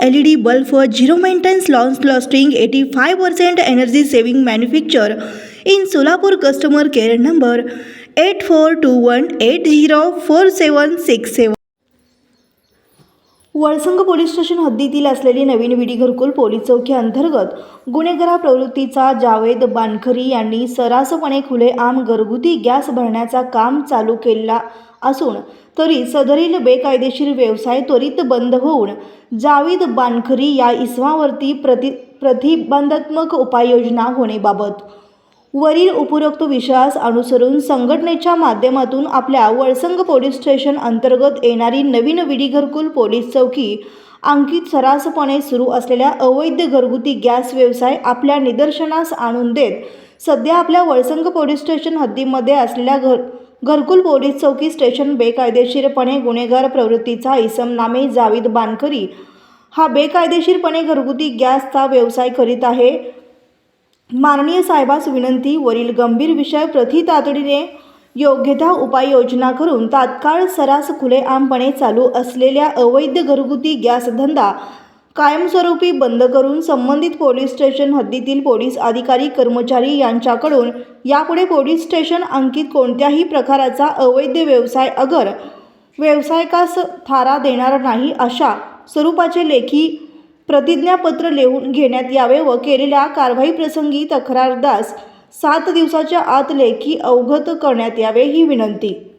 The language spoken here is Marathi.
LED bulb for zero maintenance long lasting 85% energy saving manufacture in Solapur. Customer care number 8421804767. Valsang police station हद्दीतील असलेली नवीन विडी घरकुल पोलीस चौकी अंतर्गत गुन्हेगार प्रवृत्तीचा जावेद बानखरी यांनी सर्रासपणे खुलेआम घरगुती गॅस भरण्याचा काम चालू केला असून तरी सदरील बेकायदेशीर व्यवसाय त्वरित बंद होऊन जावेद बानखरी या इसमावरती प्रतिबंधात्मक उपाययोजना होण्याबाबत वरील उपरोक्त विषयास अनुसरून संघटनेच्या माध्यमातून आपल्या वळसंग पोलीस स्टेशन अंतर्गत येणारी नवीन विडी घरकुल पोलीस चौकी अंकित सर्रासपणे सुरू असलेल्या अवैध घरगुती गॅस व्यवसाय आपल्या निदर्शनास आणून देत सध्या आपल्या वळसंग पोलीस स्टेशन हद्दीमध्ये असलेल्या घरकुल पोलीस चौकी स्टेशन बेकायदेशीरपणे गुन्हेगार प्रवृत्तीचा इसम नामे जावेद बानखरी हा बेकायदेशीरपणे घरगुती गॅसचा व्यवसाय करीत आहे। माननीय साहेबास विनंती, वरील गंभीर विषय प्रति तातडीने योग्य त्या उपाययोजना करून तात्काळ सर्रास खुलेआमपणे चालू असलेल्या अवैध घरगुती गॅस धंदा कायमस्वरूपी बंद करून संबंधित पोलीस स्टेशन हद्दीतील पोलीस अधिकारी कर्मचारी यांच्याकडून यापुढे पोलीस स्टेशन अंकित कोणत्याही प्रकारचा अवैध व्यवसाय अगर व्यावसायिकास थारा देणार नाही अशा स्वरूपाचे लेखी प्रतिज्ञापत्र लिहून घेण्यात यावे व केलेल्या कारवाईप्रसंगी तक्रारदास 7 दिवसाच्या आत लेखी अवगत करण्यात यावे ही विनंती।